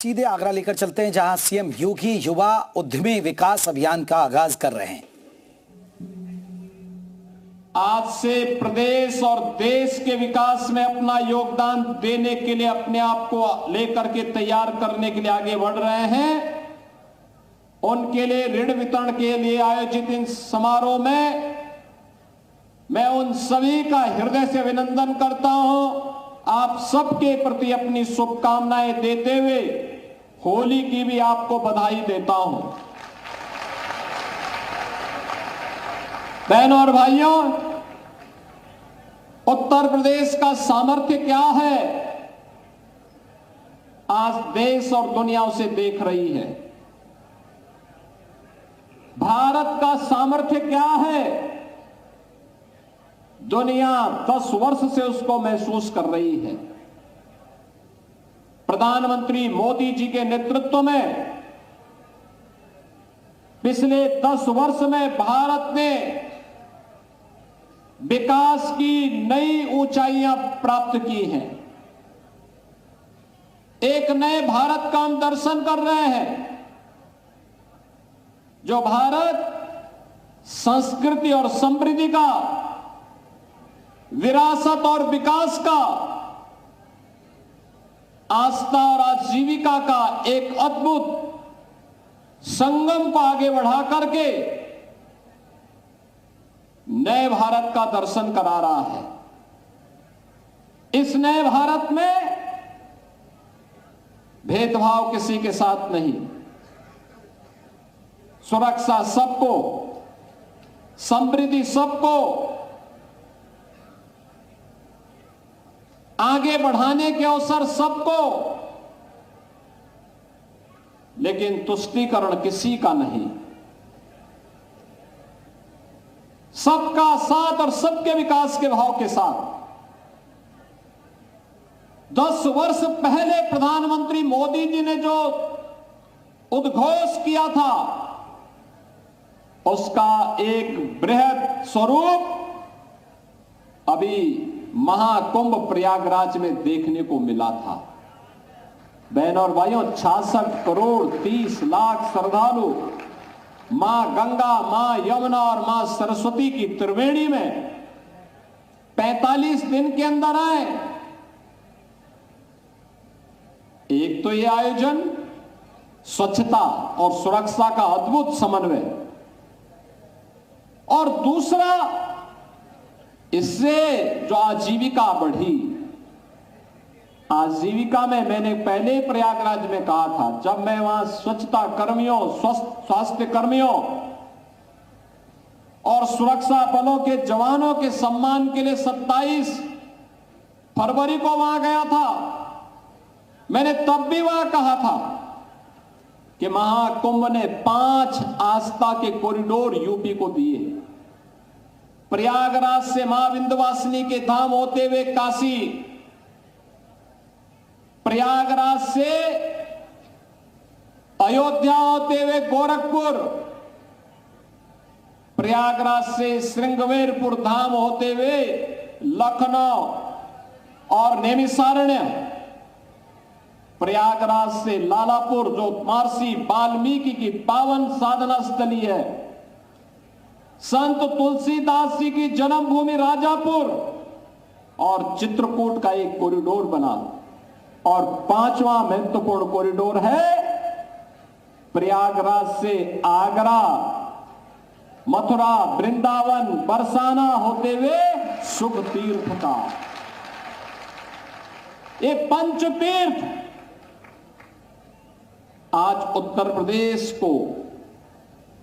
सीधे आगरा लेकर चलते हैं, जहां सीएम योगी युवा उद्यमी विकास अभियान का आगाज कर रहे हैं। आज से प्रदेश और देश के विकास में अपना योगदान देने के लिए, अपने आप को लेकर के तैयार करने के लिए आगे बढ़ रहे हैं। उनके लिए ऋण वितरण के लिए आयोजित इन समारोह में मैं उन सभी का हृदय से अभिनंदन करता हूं। आप सबके प्रति अपनी शुभकामनाएं देते हुए होली की भी आपको बधाई देता हूं। बहनों और भाइयों, उत्तर प्रदेश का सामर्थ्य क्या है, आज देश और दुनिया उसे देख रही है। भारत का सामर्थ्य क्या है, दुनिया 10 वर्ष से उसको महसूस कर रही है। प्रधानमंत्री मोदी जी के नेतृत्व में पिछले 10 वर्ष में भारत ने विकास की नई ऊंचाइयां प्राप्त की हैं। एक नए भारत का हम दर्शन कर रहे हैं, जो भारत संस्कृति और समृद्धि का, विरासत और विकास का, आस्था और आजीविका का एक अद्भुत संगम को आगे बढ़ा करके नए भारत का दर्शन करा रहा है। इस नए भारत में भेदभाव किसी के साथ नहीं, सुरक्षा सबको, समृद्धि सबको, आगे बढ़ाने के अवसर सबको, लेकिन तुष्टीकरण किसी का नहीं। सबका साथ और सबके विकास के भाव के साथ। 10 वर्ष पहले प्रधानमंत्री मोदी जी ने जो उद्घोष किया था, उसका एक बृहद स्वरूप अभी महाकुंभ प्रयागराज में देखने को मिला था। बहनों और भाइयों, 66 करोड़ 30 लाख श्रद्धालु मां गंगा, मां यमुना और मां सरस्वती की त्रिवेणी में 45 दिन के अंदर आए। एक तो यह आयोजन स्वच्छता और सुरक्षा का अद्भुत समन्वय, और दूसरा इससे जो आजीविका बढ़ी। आजीविका में मैंने पहले प्रयागराज में कहा था, जब मैं वहां स्वच्छता कर्मियों, स्वास्थ्य कर्मियों और सुरक्षा बलों के जवानों के सम्मान के लिए 27 फरवरी को वहां गया था, मैंने तब भी वहां कहा था कि महाकुंभ ने 5 आस्था के कॉरिडोर यूपी को दिए। प्रयागराज से मां विंध्यवासिनी के धाम होते हुए काशी, प्रयागराज से अयोध्या होते हुए गोरखपुर, प्रयागराज से श्रृंगवेरपुर धाम होते हुए लखनऊ और नैमिषारण्य, प्रयागराज से लालापुर जो महर्षि वाल्मीकि की पावन साधना स्थली है, संत तुलसीदास जी की जन्मभूमि राजापुर, और चित्रकूट का एक कॉरिडोर बना। और 5वां महत्वपूर्ण कॉरिडोर है प्रयागराज से आगरा, मथुरा, वृंदावन, बरसाना होते हुए शुभ तीर्थ का एक पंचतीर्थ। आज उत्तर प्रदेश को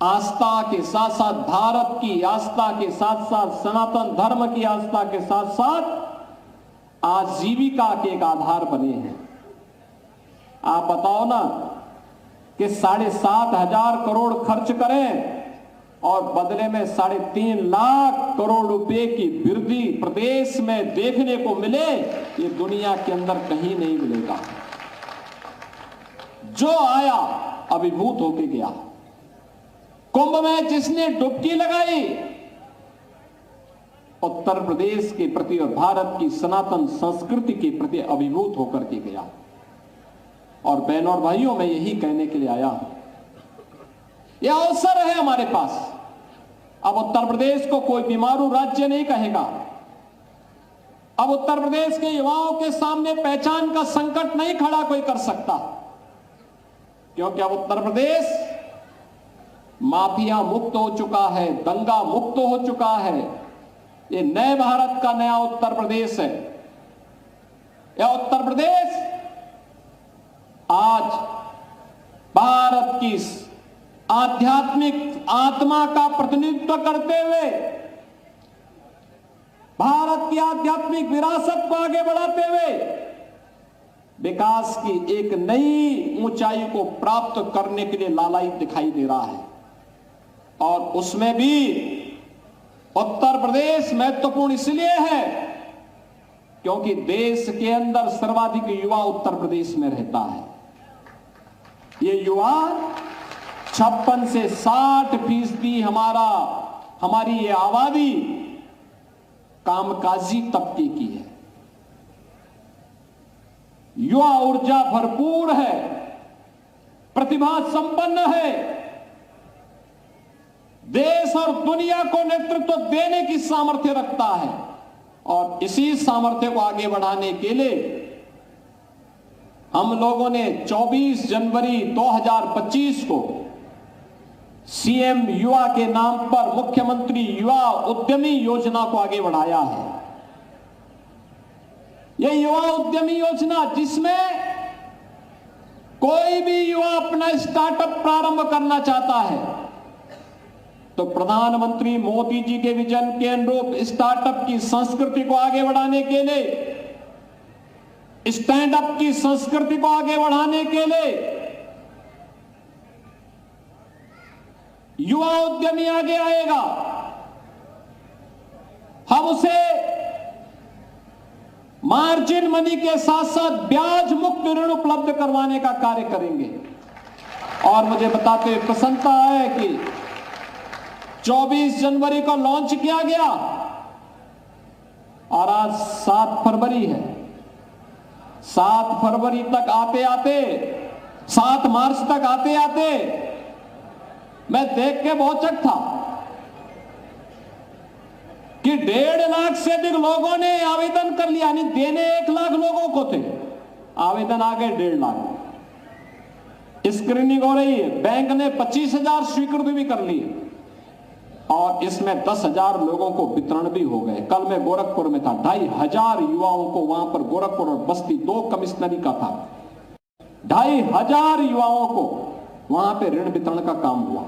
आस्था के साथ साथ, भारत की आस्था के साथ साथ, सनातन धर्म की आस्था के साथ साथ आजीविका के एक आधार बने हैं। आप बताओ ना कि 7,500 करोड़ खर्च करें और बदले में 3.5 लाख करोड़ रुपए की वृद्धि प्रदेश में देखने को मिले, ये दुनिया के अंदर कहीं नहीं मिलेगा। जो आया अभिभूत होके गया। कुंभ में जिसने डुबकी लगाई, उत्तर प्रदेश के प्रति और भारत की सनातन संस्कृति के प्रति अभिभूत होकर के गया। और बहनों और भाइयों, मैं यही कहने के लिए आया हूं, यह अवसर है हमारे पास। अब उत्तर प्रदेश को कोई बीमारू राज्य नहीं कहेगा। अब उत्तर प्रदेश के युवाओं के सामने पहचान का संकट नहीं खड़ा कोई कर सकता, क्योंकि अब उत्तर प्रदेश माफिया मुक्त हो चुका है, दंगा मुक्त हो चुका है। ये नए भारत का नया उत्तर प्रदेश है। यह उत्तर प्रदेश आज भारत की आध्यात्मिक आत्मा का प्रतिनिधित्व करते हुए, भारत की आध्यात्मिक विरासत को आगे बढ़ाते हुए विकास की एक नई ऊंचाई को प्राप्त करने के लिए लालायित दिखाई दे रहा है। और उसमें भी उत्तर प्रदेश महत्वपूर्ण इसलिए है क्योंकि देश के अंदर सर्वाधिक युवा उत्तर प्रदेश में रहता है। ये युवा 56 से 60% हमारी ये आबादी कामकाजी तबके की है। युवा ऊर्जा भरपूर है, प्रतिभा संपन्न है, देश और दुनिया को नेतृत्व देने की सामर्थ्य रखता है। और इसी सामर्थ्य को आगे बढ़ाने के लिए हम लोगों ने 24 जनवरी 2025 को सीएम युवा के नाम पर मुख्यमंत्री युवा उद्यमी योजना को आगे बढ़ाया है। यह युवा उद्यमी योजना, जिसमें कोई भी युवा अपना स्टार्टअप प्रारंभ करना चाहता है तो प्रधानमंत्री मोदी जी के विजन के अनुरूप स्टार्टअप की संस्कृति को आगे बढ़ाने के लिए, स्टैंड अप की संस्कृति को आगे बढ़ाने के लिए युवा उद्यमी आगे आएगा। हम उसे मार्जिन मनी के साथ साथ ब्याज मुक्त ऋण उपलब्ध करवाने का कार्य करेंगे। और मुझे बताते हुए प्रसन्नता है कि 24 जनवरी को लॉन्च किया गया और आज 7 फरवरी है। 7 फरवरी तक आते आते, 7 मार्च तक आते आते मैं देख के बहुत चक था कि 1.5 लाख से अधिक लोगों ने आवेदन कर लिया। यानी देने 1 लाख लोगों को थे, आवेदन आ गए 1.5 लाख। स्क्रीनिंग हो रही है, बैंक ने 25,000 स्वीकृत भी कर लिए और इसमें 10,000 लोगों को वितरण भी हो गए। कल मैं गोरखपुर में था, 2,500 युवाओं को वहां पर, गोरखपुर और बस्ती 2 कमिश्नरी का था, 2,500 युवाओं को वहां पे ऋण वितरण का काम हुआ।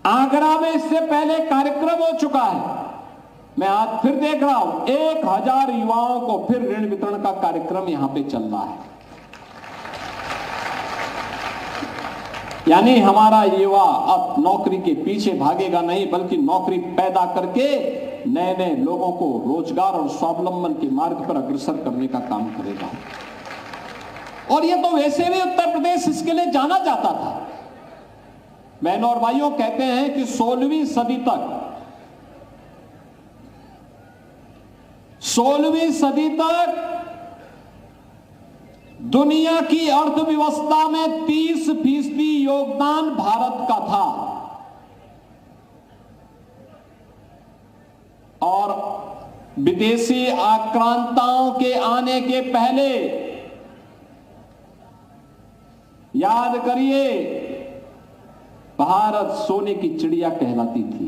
आगरा में इससे पहले कार्यक्रम हो चुका है। मैं आज फिर देख रहा हूं 1,000 युवाओं को फिर ऋण वितरण का कार्यक्रम यहां पे चल रहा है। यानी हमारा युवा अब नौकरी के पीछे भागेगा नहीं, बल्कि नौकरी पैदा करके नए नए लोगों को रोजगार और स्वावलंबन के मार्ग पर अग्रसर करने का काम करेगा। और ये तो वैसे भी उत्तर प्रदेश इसके लिए जाना जाता था। बहनों और भाइयों, कहते हैं कि 16वीं सदी तक दुनिया की अर्थव्यवस्था में 30% योगदान भारत का था और विदेशी आक्रांताओं के आने के पहले, याद करिए, भारत सोने की चिड़िया कहलाती थी।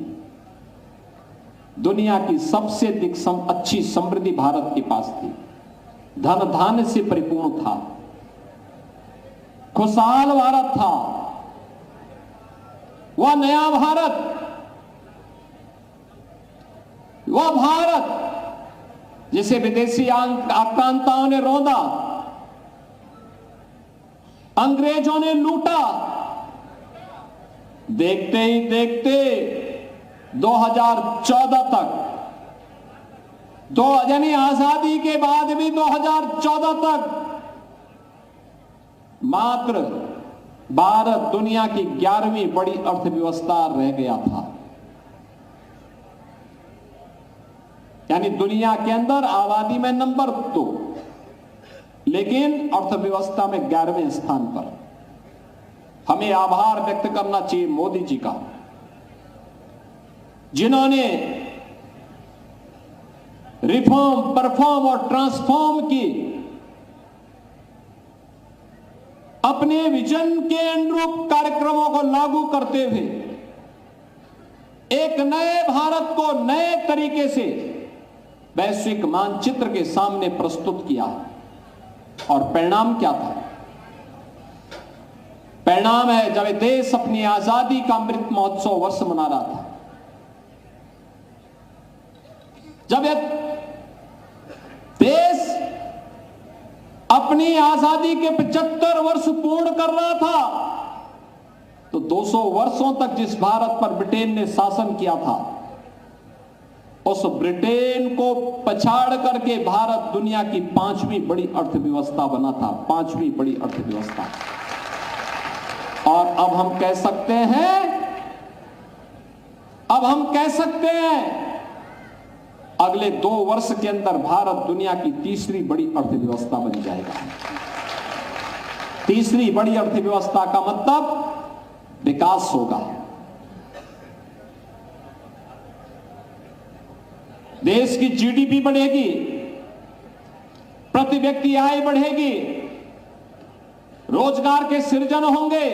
दुनिया की सबसे अधिक अच्छी समृद्धि भारत के पास थी, धन धान्य से परिपूर्ण था, खुशहाल भारत था। वह नया भारत, वह भारत जिसे विदेशी आक्रांताओं ने रौंदा, अंग्रेजों ने लूटा, देखते ही देखते 2014 तक, यानी आजादी के बाद भी 2014 तक मात्र भारत दुनिया की 11वीं बड़ी अर्थव्यवस्था रह गया था। यानी दुनिया के अंदर आबादी में नंबर 2, लेकिन अर्थव्यवस्था में 11वें स्थान पर। हमें आभार व्यक्त करना चाहिए मोदी जी का, जिन्होंने रिफॉर्म, परफॉर्म और ट्रांसफॉर्म की अपने विजन के अनुरूप कार्यक्रमों को लागू करते हुए एक नए भारत को नए तरीके से वैश्विक मानचित्र के सामने प्रस्तुत किया। और परिणाम क्या था? परिणाम है जब देश अपनी आजादी का अमृत महोत्सव वर्ष मना रहा था, जब देश अपनी आजादी के 75 वर्ष पूर्ण कर रहा था, तो 200 वर्षों तक जिस भारत पर ब्रिटेन ने शासन किया था, उस ब्रिटेन को पछाड़ करके भारत दुनिया की 5वीं बड़ी अर्थव्यवस्था बना था, 5वीं बड़ी अर्थव्यवस्था। और अब हम कह सकते हैं अगले 2 वर्ष के अंदर भारत दुनिया की 3री बड़ी अर्थव्यवस्था बन जाएगा। 3री बड़ी अर्थव्यवस्था का मतलब विकास होगा। देश की जीडीपी बढ़ेगी, प्रति व्यक्ति आय बढ़ेगी, रोजगार के सृजन होंगे,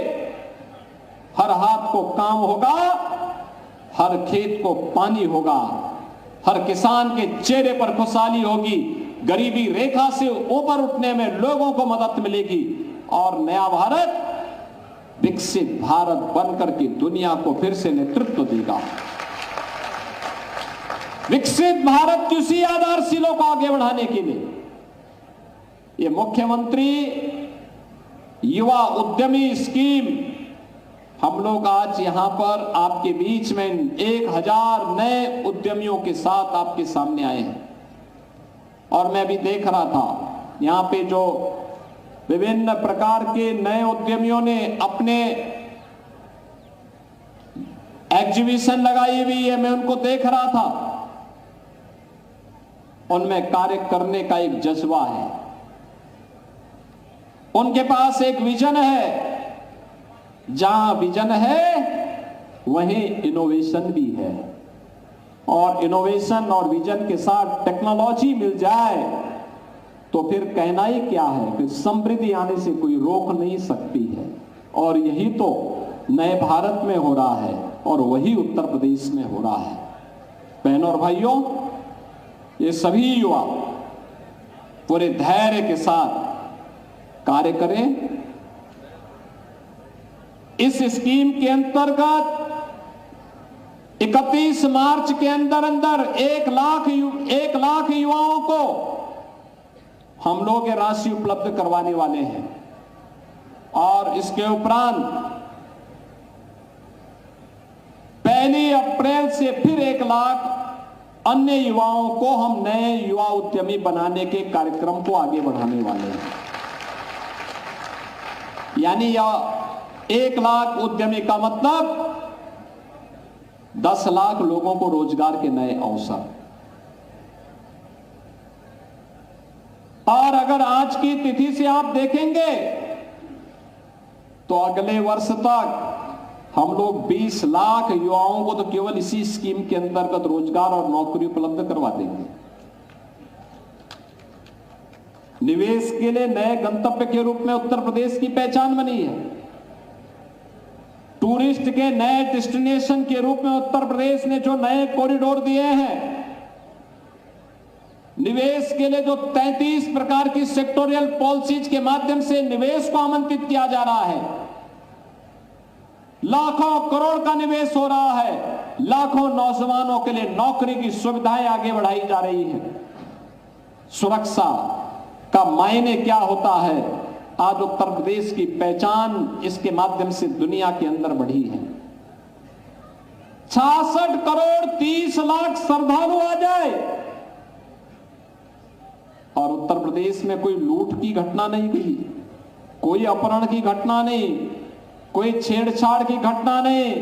हर हाथ को काम होगा, हर खेत को पानी होगा, हर किसान के चेहरे पर खुशहाली होगी, गरीबी रेखा से ऊपर उठने में लोगों को मदद मिलेगी और नया भारत विकसित भारत बनकर के दुनिया को फिर से नेतृत्व देगा। विकसित भारत की उसी आधारशिलों को आगे बढ़ाने के लिए ये मुख्यमंत्री युवा उद्यमी स्कीम, हम लोग आज यहां पर आपके बीच में 1000 नए उद्यमियों के साथ आपके सामने आए हैं। और मैं भी देख रहा था यहां पे जो विभिन्न प्रकार के नए उद्यमियों ने अपने एग्जीबिशन लगाई हुई है, मैं उनको देख रहा था। उनमें कार्य करने का एक जज्बा है, उनके पास एक विजन है। जहां विजन है वहीं इनोवेशन भी है, और इनोवेशन और विजन के साथ टेक्नोलॉजी मिल जाए तो फिर कहना ही क्या है, फिर समृद्धि आने से कोई रोक नहीं सकती है। और यही तो नए भारत में हो रहा है और वही उत्तर प्रदेश में हो रहा है। बहनों और भाइयों, ये सभी युवा पूरे धैर्य के साथ कार्य करें। इस स्कीम के अंतर्गत 31 मार्च के अंदर 1 लाख युवाओं को हम लोग ये राशि उपलब्ध करवाने वाले हैं। और इसके उपरांत 1 अप्रैल से फिर 1 लाख अन्य युवाओं को हम नए युवा उद्यमी बनाने के कार्यक्रम को आगे बढ़ाने वाले हैं। यानी यह 1 लाख उद्यमी का मतलब 10 लाख लोगों को रोजगार के नए अवसर। और अगर आज की तिथि से आप देखेंगे तो अगले वर्ष तक हम लोग 20 लाख युवाओं को तो केवल इसी स्कीम के अंतर्गत रोजगार और नौकरी उपलब्ध करवा देंगे। निवेश के लिए नए गंतव्य के रूप में उत्तर प्रदेश की पहचान बनी है। टूरिस्ट के नए डेस्टिनेशन के रूप में उत्तर प्रदेश ने जो नए कॉरिडोर दिए हैं, निवेश के लिए जो 33 प्रकार की सेक्टोरियल पॉलिसीज के माध्यम से निवेश को आमंत्रित किया जा रहा है, लाखों करोड़ का निवेश हो रहा है, लाखों नौजवानों के लिए नौकरी की सुविधाएं आगे बढ़ाई जा रही है। सुरक्षा का मायने क्या होता है, आज उत्तर प्रदेश की पहचान इसके माध्यम से दुनिया के अंदर बढ़ी है। 66 करोड़ 30 लाख श्रद्धालु आ जाए और उत्तर प्रदेश में कोई लूट की घटना नहीं हुई, कोई अपहरण की घटना नहीं, कोई छेड़छाड़ की घटना नहीं,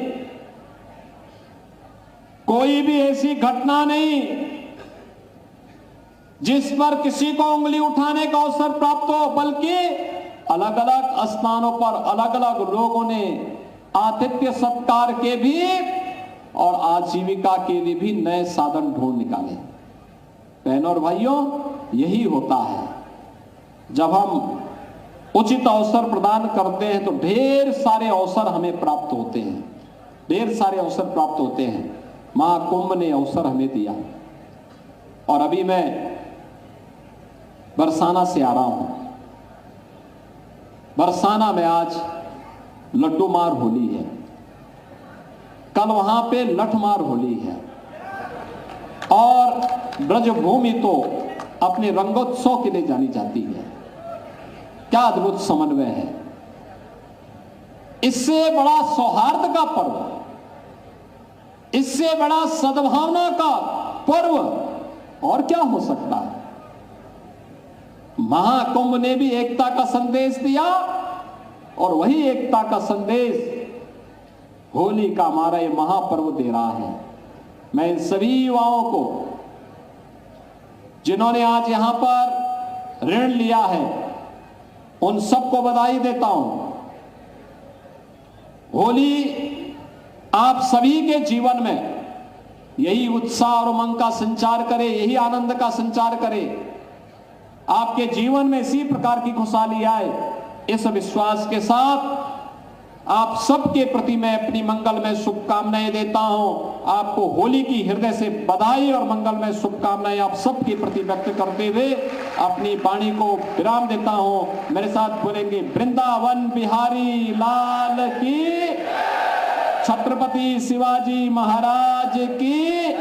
कोई भी ऐसी घटना नहीं जिस पर किसी को उंगली उठाने का अवसर प्राप्त हो, बल्कि अलग अलग स्थानों पर अलग अलग लोगों ने आतिथ्य सत्कार के भी और आजीविका के लिए भी नए साधन ढूंढ निकाले। बहनों और भाइयों, यही होता है जब हम उचित अवसर प्रदान करते हैं तो ढेर सारे अवसर हमें प्राप्त होते हैं, ढेर सारे अवसर प्राप्त होते हैं। महाकुंभ ने अवसर हमें दिया। और अभी मैं बरसाना से आ रहा हूं। बरसाना में आज लड्डू मार होली है, कल वहां पे लठमार होली है, और ब्रजभूमि तो अपने रंगोत्सव के लिए जानी जाती है। क्या अद्भुत समन्वय है। इससे बड़ा सौहार्द का पर्व, इससे बड़ा सद्भावना का पर्व और क्या हो सकता है। महाकुंभ ने भी एकता का संदेश दिया और वही एकता का संदेश होली का हमारा ये महापर्व दे रहा है। मैं इन सभी युवाओं को जिन्होंने आज यहां पर ऋण लिया है, उन सबको बधाई देता हूं। होली आप सभी के जीवन में यही उत्साह और उमंग का संचार करे, यही आनंद का संचार करे, आपके जीवन में इसी प्रकार की खुशहाली आए, इस विश्वास के साथ आप सबके प्रति मैं अपनी मंगलमय शुभकामनाएं देता हूं। आपको होली की हृदय से बधाई और मंगलमय शुभकामनाएं आप सबके प्रति व्यक्त करते हुए अपनी वाणी को विराम देता हूं। मेरे साथ बोलेंगे, वृंदावन बिहारी लाल की, छत्रपति शिवाजी महाराज की।